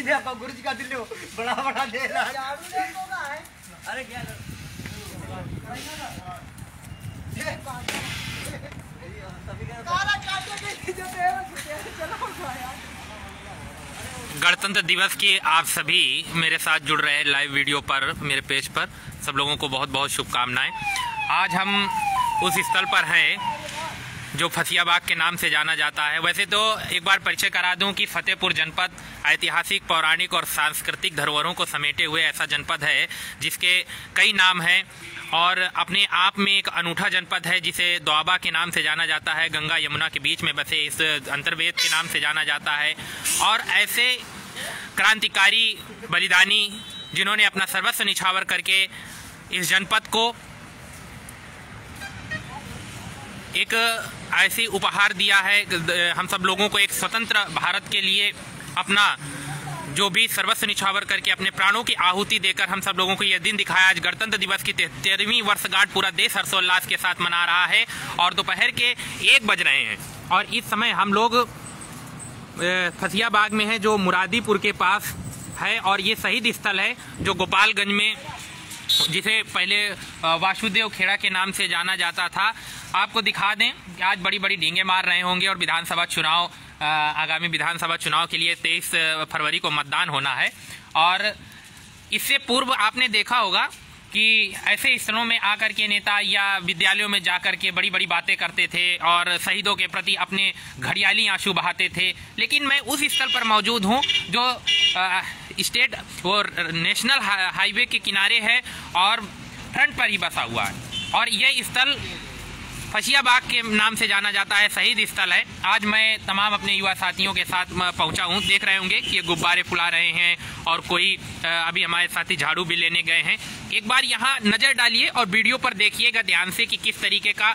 दे गुरुजी का दिल बड़ा बड़ा दे रहा है। अरे क्या गणतंत्र दिवस की आप सभी मेरे साथ जुड़ रहे हैं लाइव वीडियो पर, मेरे पेज पर। सब लोगों को बहुत बहुत शुभकामनाएं। आज हम उस स्थल पर हैं जो फसियाबाग के नाम से जाना जाता है। वैसे तो एक बार परिचय करा दूं कि फतेहपुर जनपद ऐतिहासिक, पौराणिक और सांस्कृतिक धरोहरों को समेटे हुए ऐसा जनपद है जिसके कई नाम हैं और अपने आप में एक अनूठा जनपद है जिसे दोआबा के नाम से जाना जाता है। गंगा यमुना के बीच में बसे इस अंतर्वेद के नाम से जाना जाता है। और ऐसे क्रांतिकारी बलिदानी जिन्होंने अपना सर्वस्व निछावर करके इस जनपद को एक ऐसी उपहार दिया है, हम सब लोगों को एक स्वतंत्र भारत के लिए अपना जो भी सर्वस्व निछावर करके अपने प्राणों की आहुति देकर हम सब लोगों को यह दिन दिखाया। आज गणतंत्र दिवस की 73वीं वर्षगांठ पूरा देश हर्षोल्लास के साथ मना रहा है और दोपहर के 1 बज रहे हैं और इस समय हम लोग फसियाबाग में है जो मुरादीपुर के पास है। और ये शहीद स्थल है जो गोपालगंज में, जिसे पहले वासुदेव खेड़ा के नाम से जाना जाता था। आपको दिखा दें कि आज बड़ी बड़ी डींगे मार रहे होंगे और विधानसभा चुनाव, आगामी विधानसभा चुनाव के लिए 23 फरवरी को मतदान होना है। और इससे पूर्व आपने देखा होगा कि ऐसे स्थलों में आकर के नेता या विद्यालयों में जाकर के बड़ी बड़ी बातें करते थे और शहीदों के प्रति अपने घड़ियाली आंसू बहाते थे। लेकिन मैं उस स्थल पर मौजूद हूं जो स्टेट और नेशनल हाईवे के किनारे है और फ्रंट पर ही बसा हुआ है। और यह स्थल फसियाबाग के नाम से जाना जाता है, शहीद स्थल है। आज मैं तमाम अपने युवा साथियों के साथ पहुंचा हूं। देख रहे होंगे कि ये गुब्बारे फुला रहे हैं और कोई अभी हमारे साथी झाड़ू भी लेने गए हैं। एक बार यहां नज़र डालिए और वीडियो पर देखिएगा ध्यान से कि किस तरीके का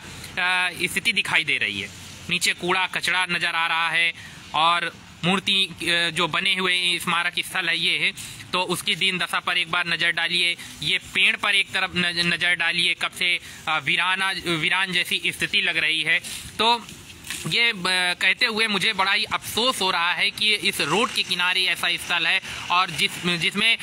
स्थिति दिखाई दे रही है। नीचे कूड़ा कचरा नज़र आ रहा है और मूर्ति जो बने हुए स्मारक स्थल है ये है, तो उसकी दीन दशा पर एक बार नज़र डालिए। ये पेड़ पर एक तरफ नज़र डालिए, कब से वीरान जैसी स्थिति लग रही है। तो ये कहते हुए मुझे बड़ा ही अफसोस हो रहा है कि इस रोड के किनारे ऐसा स्थल है और जिसमें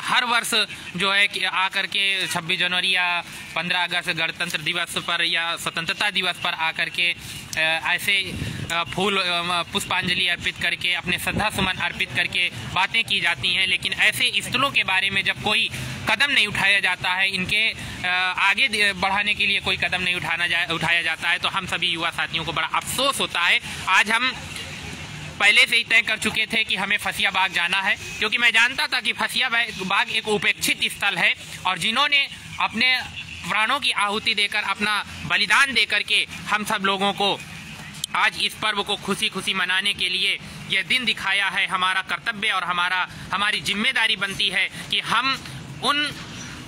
हर वर्ष जो है कि आकर के 26 जनवरी या 15 अगस्त गणतंत्र दिवस पर या स्वतंत्रता दिवस पर आकर के ऐसे फूल पुष्पांजलि अर्पित करके, अपने श्रद्धा सुमन अर्पित करके बातें की जाती हैं। लेकिन ऐसे स्थलों के बारे में जब कोई कदम नहीं उठाया जाता है, इनके आगे बढ़ाने के लिए कोई कदम नहीं उठाया जाता है, तो हम सभी युवा साथियों को बड़ा अफसोस होता है। आज हम पहले से ही तय कर चुके थे कि हमें फसियाबाग जाना है, क्योंकि मैं जानता था कि फसियाबाग एक उपेक्षित स्थल है और जिन्होंने अपने प्राणों की आहुति देकर, अपना बलिदान देकर के हम सब लोगों को आज इस पर्व को खुशी खुशी मनाने के लिए यह दिन दिखाया है। हमारा कर्तव्य और हमारी जिम्मेदारी बनती है कि हम उन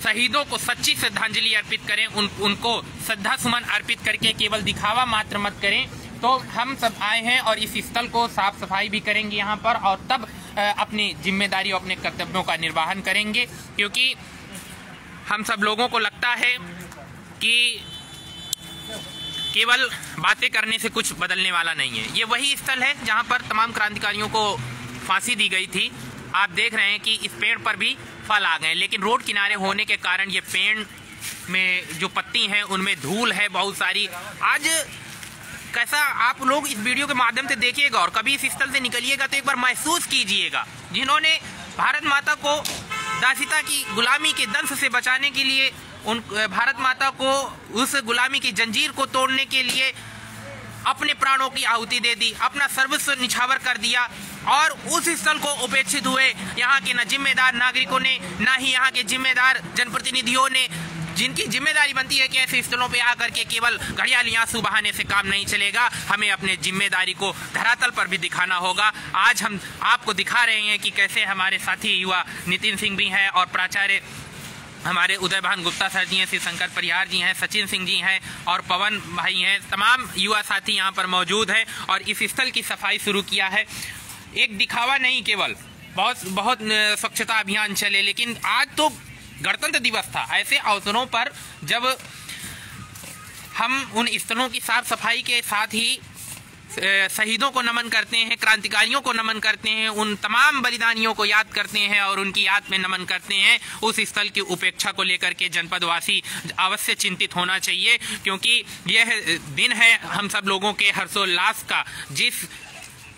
शहीदों को सच्ची श्रद्धांजलि अर्पित करें, उनको श्रद्धा सुमन अर्पित करके केवल दिखावा मात्र मत करें। तो हम सब आए हैं और इस स्थल को साफ सफाई भी करेंगे यहाँ पर और तब अपनी जिम्मेदारी और अपने कर्तव्यों का निर्वहन करेंगे, क्योंकि हम सब लोगों को लगता है कि केवल बातें करने से कुछ बदलने वाला नहीं है। ये वही स्थल है जहाँ पर तमाम क्रांतिकारियों को फांसी दी गई थी। आप देख रहे हैं कि इस पेड़ पर भी फल आ गए, लेकिन रोड किनारे होने के कारण ये पेड़ में जो पत्ती हैं उनमें धूल है बहुत सारी। आज कैसा आप लोग इस वीडियो के माध्यम से देखिएगा और कभी इस स्थल से निकलिएगा तो एक बार महसूस कीजिएगा, जिन्होंने भारत माता को दासिता की गुलामी के दंश से बचाने के लिए, उन भारत माता को उस गुलामी की जंजीर को तोड़ने के लिए अपने प्राणों की आहुति दे दी, अपना सर्वस्व निछावर कर दिया और उस स्थल को उपेक्षित हुए यहाँ के न जिम्मेदार नागरिकों ने, ना ही यहाँ के जिम्मेदार जनप्रतिनिधियों ने, जिनकी जिम्मेदारी बनती है कि ऐसे स्थलों पे आकर के केवल घड़ियाली आंसू बहाने से काम नहीं चलेगा। हमें अपने जिम्मेदारी को धरातल पर भी दिखाना होगा। आज हम आपको दिखा रहे हैं कि कैसे हमारे साथी युवा नितिन सिंह भी हैं और प्राचार्य हमारे उदय भान गुप्ता सर जी हैं, श्री शंकर परिहार जी हैं, सचिन सिंह जी हैं और पवन भाई हैं। तमाम युवा साथी यहाँ पर मौजूद हैं और इस स्थल की सफाई शुरू किया है। एक दिखावा नहीं, केवल बहुत स्वच्छता अभियान चले, लेकिन आज तो गणतंत्र दिवस था। ऐसे अवसरों पर जब हम उन स्थलों की साफ सफाई के साथ ही शहीदों को नमन करते हैं, क्रांतिकारियों को नमन करते हैं, उन तमाम बलिदानियों को याद करते हैं और उनकी याद में नमन करते हैं, उस स्थल की उपेक्षा को लेकर के जनपदवासी अवश्य चिंतित होना चाहिए, क्योंकि यह दिन है हम सब लोगों के हर्षोल्लास का, जिस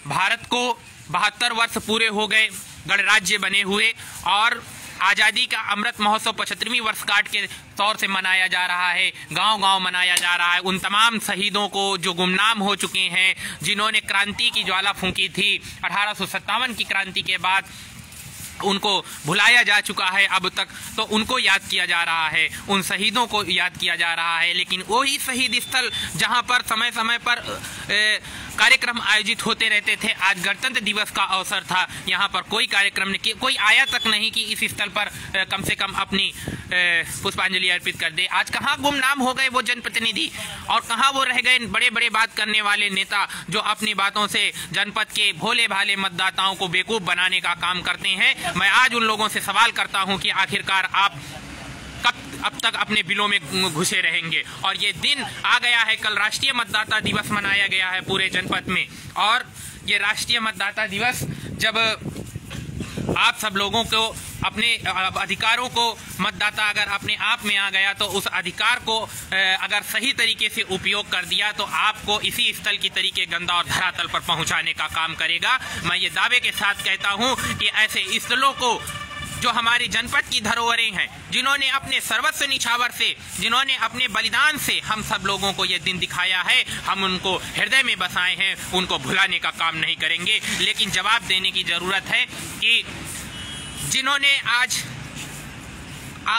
भारत को 72 वर्ष पूरे हो गए गणराज्य बने हुए और आज़ादी का अमृत महोत्सव 75वीं वर्षगांठ के तौर से मनाया जा रहा है, गांव-गांव मनाया जा रहा है। उन तमाम शहीदों को जो गुमनाम हो चुके हैं, जिन्होंने क्रांति की ज्वाला फूंकी थी 1857 की क्रांति के बाद, उनको भुलाया जा चुका है अब तक, तो उनको याद किया जा रहा है, उन शहीदों को याद किया जा रहा है। लेकिन वही शहीद स्थल जहां पर समय समय पर कार्यक्रम आयोजित होते रहते थे, आज गणतंत्र दिवस का अवसर था, यहाँ पर कोई कार्यक्रम नहीं, कोई आया तक नहीं कि इस स्थल पर कम से कम अपनी पुष्पांजलि अर्पित कर दे। आज कहाँ गुमनाम हो गए वो जनप्रतिनिधि और कहाँ वो रह गए बड़े बड़े बात करने वाले नेता जो अपनी बातों से जनपद के भोले भाले मतदाताओं को बेवकूफ बनाने का काम करते हैं। मैं आज उन लोगों से सवाल करता हूं कि आखिरकार आप कब अब तक अपने बिलों में घुसे रहेंगे। और ये दिन आ गया है, कल राष्ट्रीय मतदाता दिवस मनाया गया है पूरे जनपद में, और ये राष्ट्रीय मतदाता दिवस जब आप सब लोगों को अपने अधिकारों को, मतदाता अगर अपने आप में आ गया तो उस अधिकार को अगर सही तरीके से उपयोग कर दिया तो आपको इसी स्थल की तरीके गंदा और धरातल पर पहुंचाने का काम करेगा। मैं ये दावे के साथ कहता हूं कि ऐसे स्थलों को जो हमारी जनपद की धरोहरें हैं, जिन्होंने अपने सर्वस्व निछावर से, जिन्होंने अपने बलिदान से हम सब लोगों को ये दिन दिखाया है, हम उनको हृदय में बसाए हैं, उनको भुलाने का काम नहीं करेंगे। लेकिन जवाब देने की जरूरत है कि जिन्होंने आज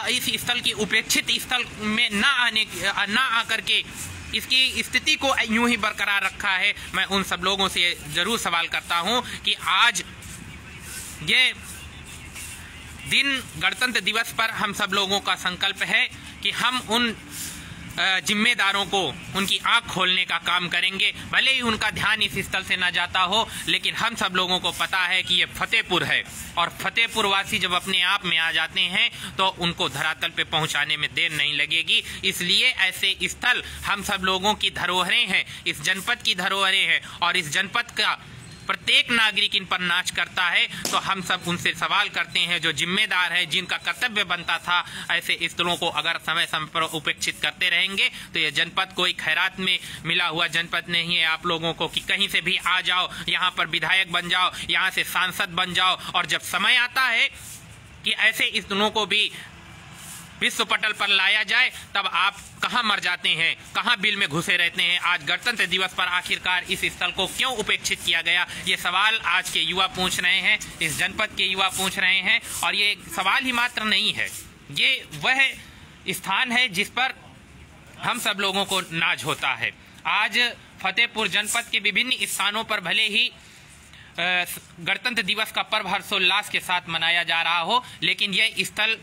इस स्थल की उपेक्षित स्थल में न आकर के इसकी स्थिति को यूं ही बरकरार रखा है, मैं उन सब लोगों से जरूर सवाल करता हूं कि आज ये दिन गणतंत्र दिवस पर हम सब लोगों का संकल्प है कि हम उन जिम्मेदारों को उनकी आंख खोलने का काम करेंगे। भले ही उनका ध्यान इस स्थल से न जाता हो, लेकिन हम सब लोगों को पता है कि ये फतेहपुर है और फतेहपुर वासी जब अपने आप में आ जाते हैं तो उनको धरातल पे पहुंचाने में देर नहीं लगेगी। इसलिए ऐसे स्थल हम सब लोगों की धरोहरें हैं, इस जनपद की धरोहरें हैं और इस जनपद का प्रत्येक नागरिक इन पर नाच करता है। तो हम सब उनसे सवाल करते हैं, जो जिम्मेदार है, जिनका कर्तव्य बनता था, ऐसे स्थलों को अगर समय समय पर उपेक्षित करते रहेंगे तो ये जनपद कोई खैरात में मिला हुआ जनपद नहीं है आप लोगों को कि कहीं से भी आ जाओ, यहाँ पर विधायक बन जाओ, यहाँ से सांसद बन जाओ, और जब समय आता है कि ऐसे स्थलों को भी विश्व पटल पर लाया जाए तब आप कहां मर जाते हैं, कहां बिल में घुसे रहते हैं। आज गणतंत्र दिवस पर आखिरकार इस स्थल को क्यों उपेक्षित किया गया, ये सवाल आज के युवा पूछ रहे हैं, इस जनपद के युवा पूछ रहे हैं। और ये सवाल ही मात्र नहीं है, ये वह स्थान है जिस पर हम सब लोगों को नाज होता है। आज फतेहपुर जनपद के विभिन्न स्थानों पर भले ही गणतंत्र दिवस का पर्व हर्षोल्लास के साथ मनाया जा रहा हो, लेकिन यह स्थल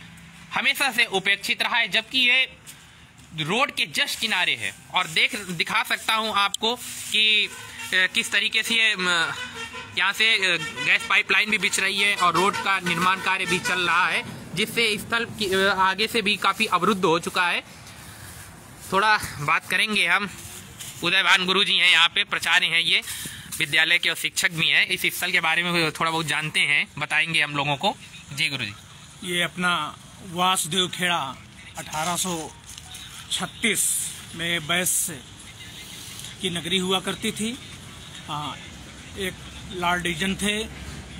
हमेशा से उपेक्षित रहा है, जबकि ये रोड के जस्ट किनारे है। और दिखा सकता हूं आपको कि किस तरीके से यहाँ से गैस पाइपलाइन भी बिछ रही है और रोड का निर्माण कार्य भी चल रहा है, जिससे स्थल आगे से भी काफी अवरुद्ध हो चुका है। थोड़ा बात करेंगे हम, उदयभान गुरु जी हैं यहाँ पे, प्राचार्य हैं, ये विद्यालय के और शिक्षक भी हैं, इस स्थल के बारे में थोड़ा बहुत जानते हैं, बताएंगे हम लोगों को। जी गुरु जी। ये अपना वासुदेव खेड़ा 1836 में बैस की नगरी हुआ करती थी। एक लॉर्ड डिजन थे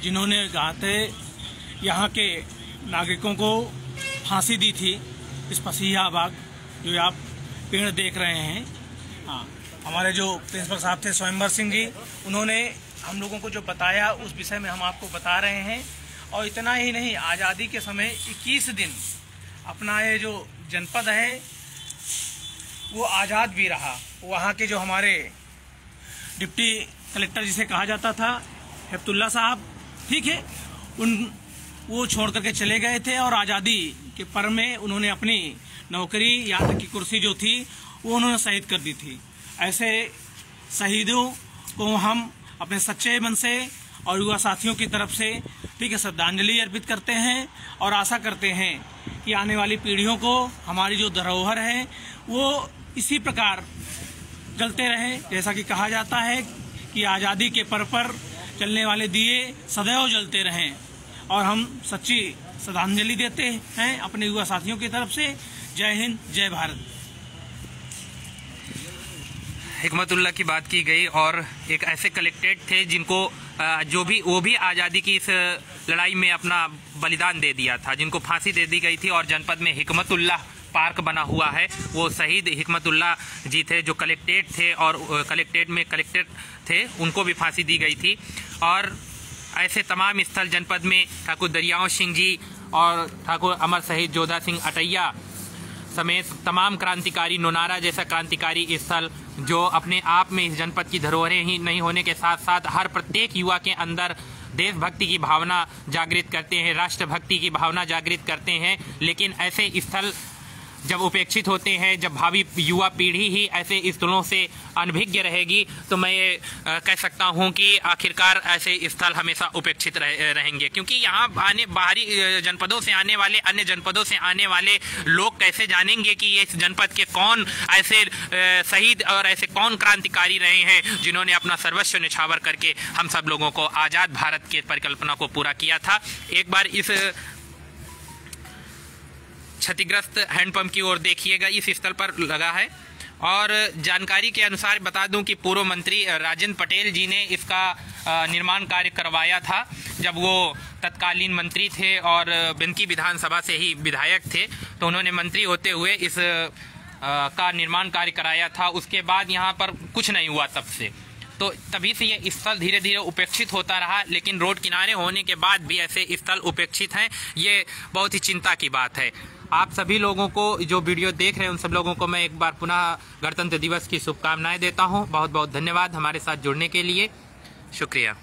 जिन्होंने गाते यहाँ के नागरिकों को फांसी दी थी। इस पसिया बाग जो आप पेड़ देख रहे हैं, हमारे जो प्रिंसिपल साहब थे स्वयंवर सिंह जी, उन्होंने हम लोगों को जो बताया उस विषय में हम आपको बता रहे हैं। और इतना ही नहीं, आज़ादी के समय 21 दिन अपना ये जो जनपद है वो आज़ाद भी रहा। वहाँ के जो हमारे डिप्टी कलेक्टर जिसे कहा जाता था, हेप्तुल्ला साहब, ठीक है, वो छोड़ करके चले गए थे और आज़ादी के पर्व में उन्होंने अपनी नौकरी या की कुर्सी जो थी वो उन्होंने शहीद कर दी थी। ऐसे शहीदों को हम अपने सच्चे मन से और युवा साथियों की तरफ से, ठीक है, श्रद्धांजलि अर्पित करते हैं और आशा करते हैं कि आने वाली पीढ़ियों को हमारी जो धरोहर है वो इसी प्रकार चलते रहे। जैसा कि कहा जाता है कि आज़ादी के पर्व पर चलने वाले दिए सदैव जलते रहें और हम सच्ची श्रद्धांजलि देते हैं अपने युवा साथियों की तरफ से। जय हिंद, जय भारत। हिकमतुल्लाह की बात की गई और एक ऐसे कलेक्टेड थे जिनको वो भी आज़ादी की इस लड़ाई में अपना बलिदान दे दिया था, जिनको फांसी दे दी गई थी। और जनपद में हिकमतुल्लाह पार्क बना हुआ है, वो शहीद हिकमतुल्लाह जी थे जो कलेक्टेड थे और कलेक्टेड में कलेक्टर थे, उनको भी फांसी दी गई थी। और ऐसे तमाम स्थल जनपद में ठाकुर दरियाओं सिंह जी और ठाकुर अमर शहीद जोधा सिंह अटैया समेत तमाम क्रांतिकारी, नोनारा जैसा क्रांतिकारी स्थल जो अपने आप में इस जनपद की धरोहरें ही नहीं होने के साथ साथ हर प्रत्येक युवा के अंदर देशभक्ति की भावना जागृत करते हैं, राष्ट्रभक्ति की भावना जागृत करते हैं। लेकिन ऐसे स्थल जब उपेक्षित होते हैं, जब भावी युवा पीढ़ी ही ऐसे स्थलों से अनभिज्ञ रहेगी, तो मैं ये कह सकता हूं कि आखिरकार ऐसे स्थल हमेशा उपेक्षित रहेंगे। क्योंकि यहाँ बाहरी जनपदों से आने वाले, अन्य जनपदों से आने वाले लोग कैसे जानेंगे कि ये इस जनपद के कौन ऐसे शहीद और ऐसे कौन क्रांतिकारी रहे हैं जिन्होंने अपना सर्वस्व निछावर करके हम सब लोगों को आज़ाद भारत की परिकल्पना को पूरा किया था। एक बार इस क्षतिग्रस्त हैंडपंप की ओर देखिएगा, इस स्थल पर लगा है। और जानकारी के अनुसार बता दूं कि पूर्व मंत्री राजेंद्र पटेल जी ने इसका निर्माण कार्य करवाया था जब वो तत्कालीन मंत्री थे और बिनकी विधानसभा से ही विधायक थे, तो उन्होंने मंत्री होते हुए इस का निर्माण कार्य कराया था। उसके बाद यहाँ पर कुछ नहीं हुआ तब से, तो तभी से ये स्थल धीरे धीरे उपेक्षित होता रहा। लेकिन रोड किनारे होने के बाद भी ऐसे स्थल उपेक्षित हैं, ये बहुत ही चिंता की बात है। आप सभी लोगों को जो वीडियो देख रहे हैं उन सब लोगों को मैं एक बार पुनः गणतंत्र दिवस की शुभकामनाएं देता हूं। बहुत बहुत धन्यवाद हमारे साथ जुड़ने के लिए, शुक्रिया।